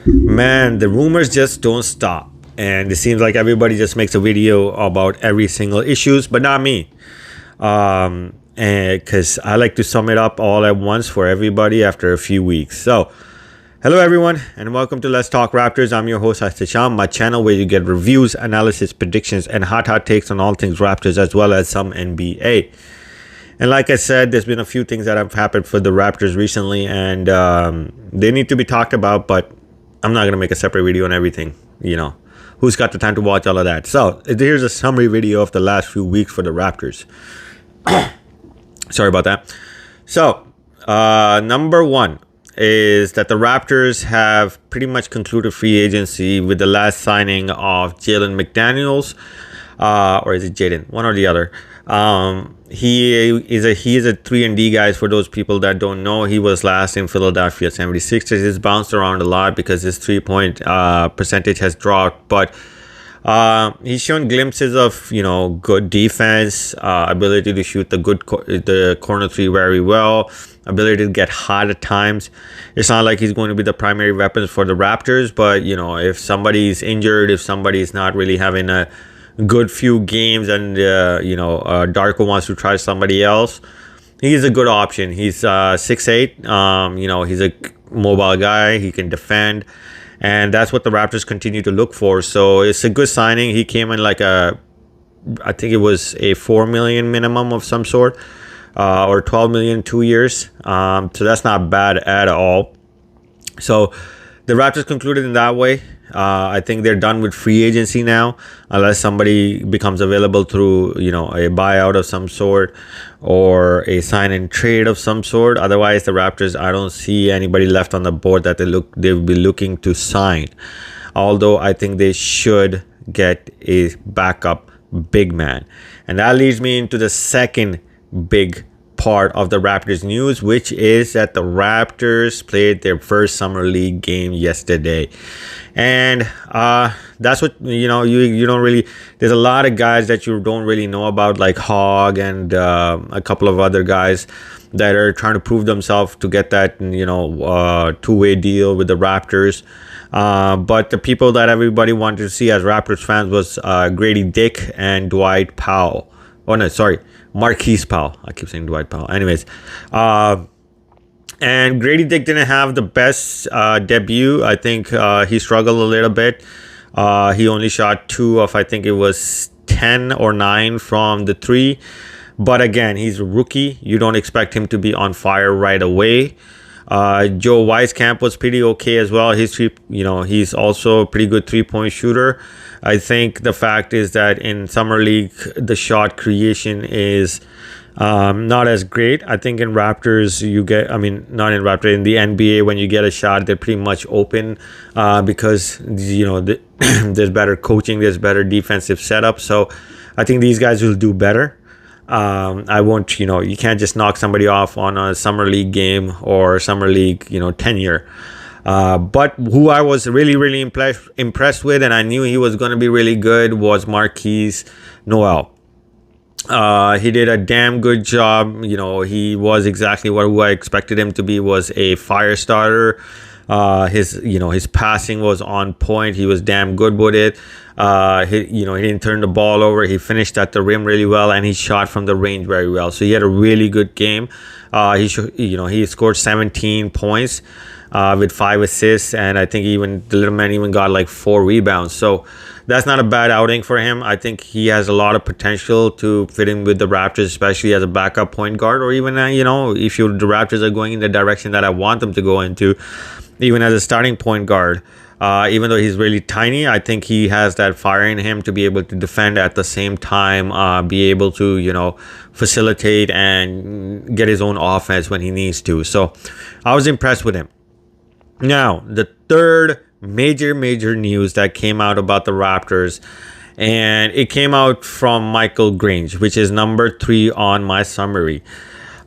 Man, the rumors just don't stop. And it seems like everybody just makes a video about every single issues, but not me. And because I like to sum it up all at once for everybody after a few weeks. So, hello everyone, and welcome to Let's Talk Raptors. I'm your host Astasham, my channel where you get reviews, analysis, predictions, and hot takes on all things Raptors as well as some NBA. And like I said, there's been a few things that have happened for the Raptors recently, and they need to be talked about, but I'm not going to make a separate video on everything. You know, who's got the time to watch all of that? So here's a summary video of the last few weeks for the Raptors. Sorry about that. So, number one is that the Raptors have pretty much concluded free agency with the last signing of Jalen McDaniels, or is it Jaden? One or the other. He is a 3-and-D guy. For those people that don't know, he was last in Philadelphia 76ers. He's bounced around a lot because his 3-point percentage has dropped, but he's shown glimpses of, you know, good defense, ability to shoot the corner three very well, ability to get hot at times. It's not like he's going to be the primary weapons for the Raptors, but you know, if somebody's injured, if somebody's not really having a good few games, and Darko wants to try somebody else, he's a good option. He's 6'8". He's a mobile guy. He can defend. And that's what the Raptors continue to look for. So it's a good signing. He came in like I think it was a $4 million minimum of some sort, or $12 million 2 years. So that's not bad at all. So the Raptors concluded in that way. I think they're done with free agency now, unless somebody becomes available through, a buyout of some sort or a sign and trade of some sort. Otherwise, the Raptors, I don't see anybody left on the board that they'll be looking to sign. Although I think they should get a backup big man. And that leads me into the second big part of the Raptors news, which is that the Raptors played their first Summer League game yesterday. And that's what, you don't really, there's a lot of guys that you don't really know about, like Hogg and a couple of other guys that are trying to prove themselves to get that, two-way deal with the Raptors. But the people that everybody wanted to see as Raptors fans was Grady Dick and Dwight Powell. Oh, no, sorry. Marquise Powell. I keep saying Dwight Powell. Anyways, and Grady Dick didn't have the best debut. I think he struggled a little bit. He only shot 2 of, I think it was 10 or 9 from the 3. But again, he's a rookie. You don't expect him to be on fire right away. Joe Wieskamp was pretty okay as well. He's also a pretty good 3-point shooter. I think the fact is that in Summer League, the shot creation is not as great. I think in Raptors, not in Raptors, in the NBA, when you get a shot, they're pretty much open because, there's better coaching, there's better defensive setup. So I think these guys will do better. I won't, you can't just knock somebody off on a Summer League game or Summer League, tenure. But who I was really, really impressed with, and I knew he was going to be really good, was Marquise Noel. He did a damn good job. He was exactly who I expected him to be, was a fire starter. His passing was on point. He was damn good with it. He didn't turn the ball over. He finished at the rim really well, and he shot from the range very well. So he had a really good game. He scored 17 points with 5 assists, and I think the little man even got like 4 rebounds. So that's not a bad outing for him. I think he has a lot of potential to fit in with the Raptors, especially as a backup point guard, or even if the Raptors are going in the direction that I want them to go into, even as a starting point guard. Even though he's really tiny, I think he has that fire in him to be able to defend at the same time, be able to, facilitate and get his own offense when he needs to. So I was impressed with him. Now, the third major news that came out about the Raptors, and it came out from Michael Grange, which is number 3 on my summary.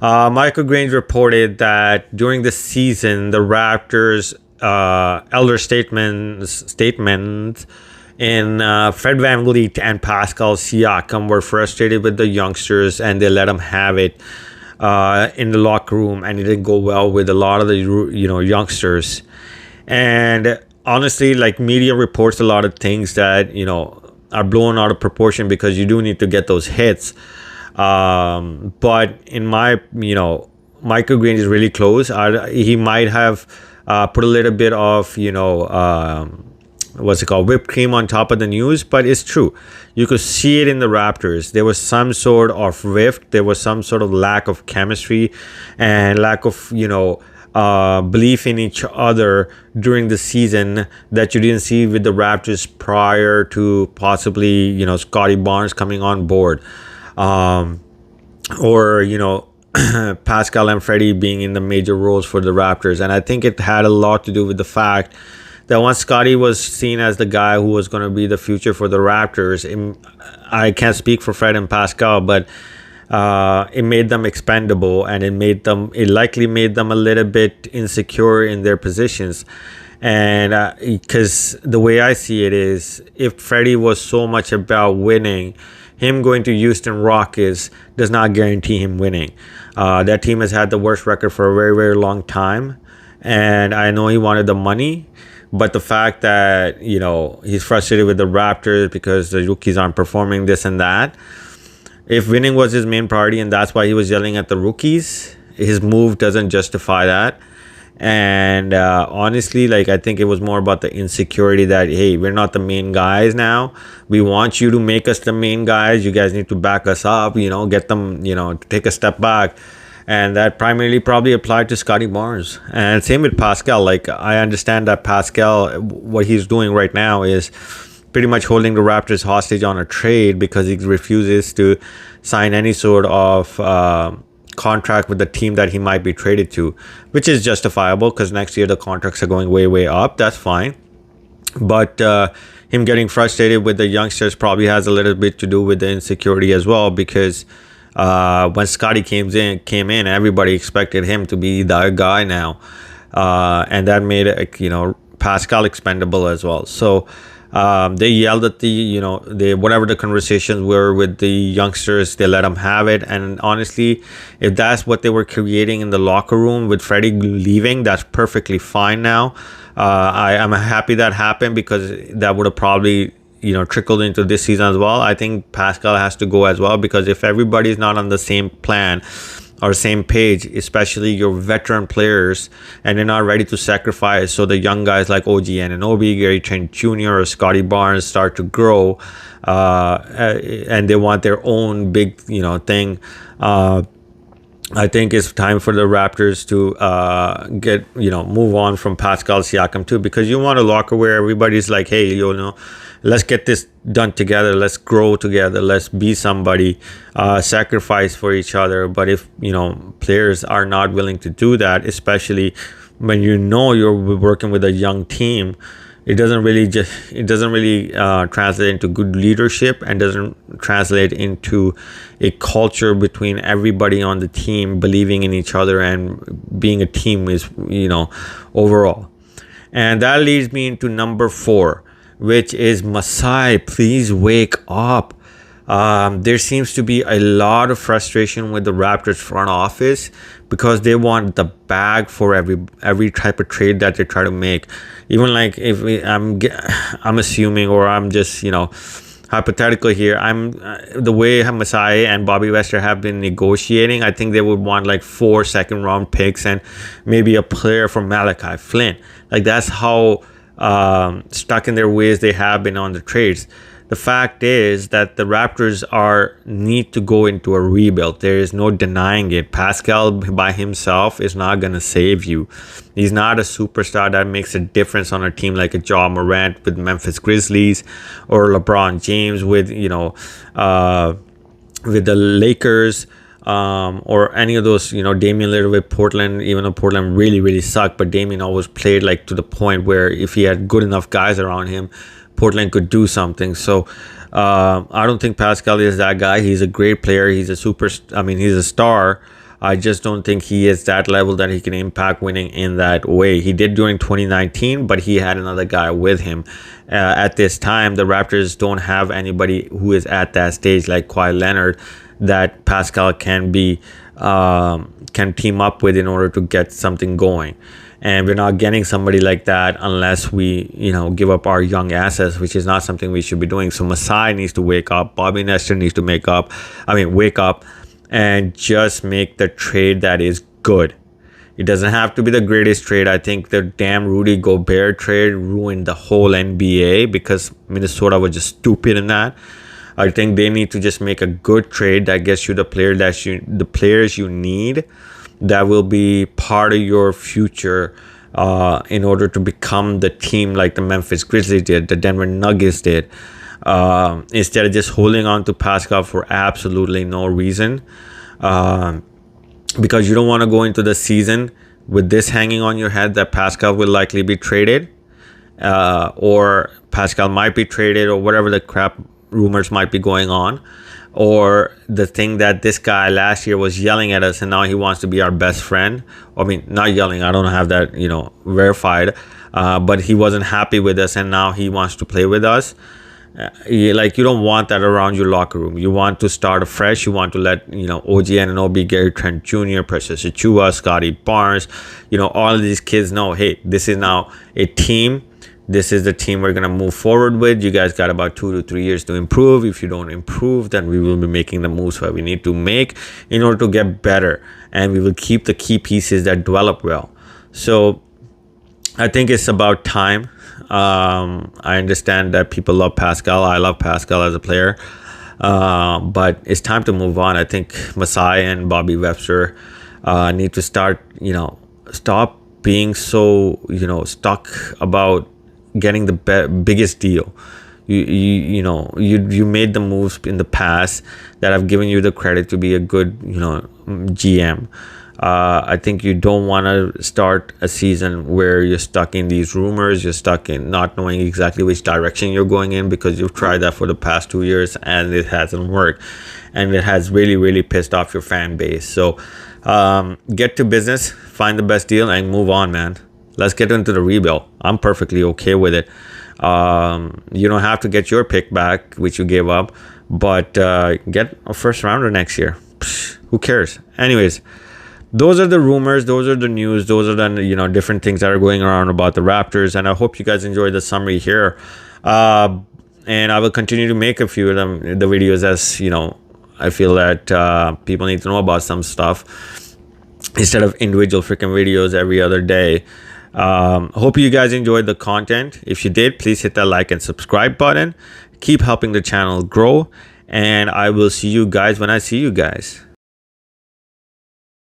Michael Grange reported that during the season, the Raptors' elder statements in Fred VanVleet and Pascal Siakam were frustrated with the youngsters, and they let them have it in the locker room, and it didn't go well with a lot of the youngsters. And honestly, like media reports a lot of things that, are blown out of proportion because you do need to get those hits. But in my, Michael Green is really close. He might have put a little bit of, what's it called, whipped cream on top of the news, but it's true. You could see it in the Raptors. There was some sort of rift. There was some sort of lack of chemistry and lack of, belief in each other during the season that you didn't see with the Raptors prior to possibly, Scotty Barnes coming on board. Or, Pascal and Freddie being in the major roles for the Raptors. And I think it had a lot to do with the fact that once Scotty was seen as the guy who was going to be the future for the Raptors, I can't speak for Fred and Pascal, but it made them expendable, and it likely made them a little bit insecure in their positions. And because the way I see it is, if Freddie was so much about winning, him going to Houston Rockets does not guarantee him winning. That team has had the worst record for a very, very long time. And I know he wanted the money, but the fact that, he's frustrated with the Raptors because the rookies aren't performing this and that. If winning was his main priority and that's why he was yelling at the rookies, his move doesn't justify that. And honestly, I think it was more about the insecurity that, hey, we're not the main guys now. We want you to make us the main guys. You guys need to back us up, get them, to take a step back. And that primarily probably applied to Scotty Barnes. And same with Pascal. I understand that Pascal, what he's doing right now is pretty much holding the Raptors hostage on a trade because he refuses to sign any sort of contract with the team that he might be traded to, which is justifiable because next year the contracts are going way, way up. That's fine. But him getting frustrated with the youngsters probably has a little bit to do with the insecurity as well, because when Scotty came in, everybody expected him to be the guy now. And that made Pascal expendable as well. So they yelled at whatever the conversations were with the youngsters, they let them have it. And honestly, if that's what they were creating in the locker room with Freddie leaving, that's perfectly fine now. I'm happy that happened because that would have probably trickled into this season as well. I think Pascal has to go as well, because if everybody's not on the same plan or same page, especially your veteran players, and they're not ready to sacrifice, so the young guys like OG Anunoby, Gary Trent Jr. or Scotty Barnes start to grow, and they want their own big thing. I think it's time for the Raptors to move on from Pascal Siakam too, because you want a locker where everybody's like, hey, let's get this done together. Let's grow together. Let's be somebody, sacrifice for each other. But if, players are not willing to do that, especially when you're working with a young team, it doesn't really translate into good leadership, and doesn't translate into a culture between everybody on the team believing in each other and being a team is, overall. And that leads me into number 4, which is Masai. Please wake up. There seems to be a lot of frustration with the Raptors front office because they want the bag for every type of trade that they try to make. Even I'm assuming, or I'm just hypothetical here. The way Masai and Bobby Wester have been negotiating, I think they would want 4 second-round picks and maybe a player from Malachi Flynn. That's how stuck in their ways they have been on the trades. The fact is that the Raptors need to go into a rebuild. There is no denying it. Pascal by himself is not going to save you. He's not a superstar that makes a difference on a team like a Ja Morant with Memphis Grizzlies, or LeBron James with the Lakers, or any of those, Damian Lillard with Portland, even though Portland really, really sucked, but Damian always played to the point where if he had good enough guys around him, Portland could do something. So I don't think Pascal is that guy. He's a great player. He's he's a star. I just don't think he is that level that he can impact winning in that way. He did during 2019, but he had another guy with him. At this time, the Raptors don't have anybody who is at that stage like Kawhi Leonard that Pascal can team up with in order to get something going. and we're not getting somebody like that unless we, give up our young assets, which is not something we should be doing. So Masai needs to wake up. Bobby Nestor needs to wake up and just make the trade that is good. It doesn't have to be the greatest trade. I think the damn Rudy Gobert trade ruined the whole NBA because Minnesota was just stupid in that. I think they need to just make a good trade that gets you the players you need, that will be part of your future in order to become the team like the Memphis Grizzlies did, the Denver Nuggets did, instead of just holding on to Pascal for absolutely no reason. Because you don't want to go into the season with this hanging on your head that Pascal will likely be traded, or Pascal might be traded, or whatever the crap rumors might be going on, or the thing that this guy last year was yelling at us and now he wants to be our best friend. I mean, not yelling, I don't have that verified, but he wasn't happy with us and now he wants to play with us. You don't want that around your locker room. You want to start afresh. You want to let OG Anunoby, Gary Trent Jr., Precious Achiuwa, Scotty Barnes, all of these kids know, hey, this is now a team. This is the team we're going to move forward with. You guys got about 2 to 3 years to improve. If you don't improve, then we will be making the moves that we need to make in order to get better. And we will keep the key pieces that develop well. So I think it's about time. I understand that people love Pascal. I love Pascal as a player. But it's time to move on. I think Masai and Bobby Webster need to start, stop being so, stuck about getting the biggest deal. You made the moves in the past that have given you the credit to be a good, GM. I think you don't want to start a season where you're stuck in these rumors. You're stuck in not knowing exactly which direction you're going in, because you've tried that for the past 2 years and it hasn't worked, and it has really, really pissed off your fan base. So get to business, find the best deal, and move on, man. Let's get into the rebuild. I'm perfectly okay with it. You don't have to get your pick back, which you gave up, but get a first rounder next year. Who cares? Anyways, those are the rumors, those are the news, those are the different things that are going around about the Raptors, and I hope you guys enjoyed the summary here. And I will continue to make a few of them, the videos, as I feel that people need to know about some stuff instead of individual freaking videos every other day. Hope you guys enjoyed the content. If you did, please hit that like and subscribe button. Keep helping the channel grow, and I will see you guys when I see you guys.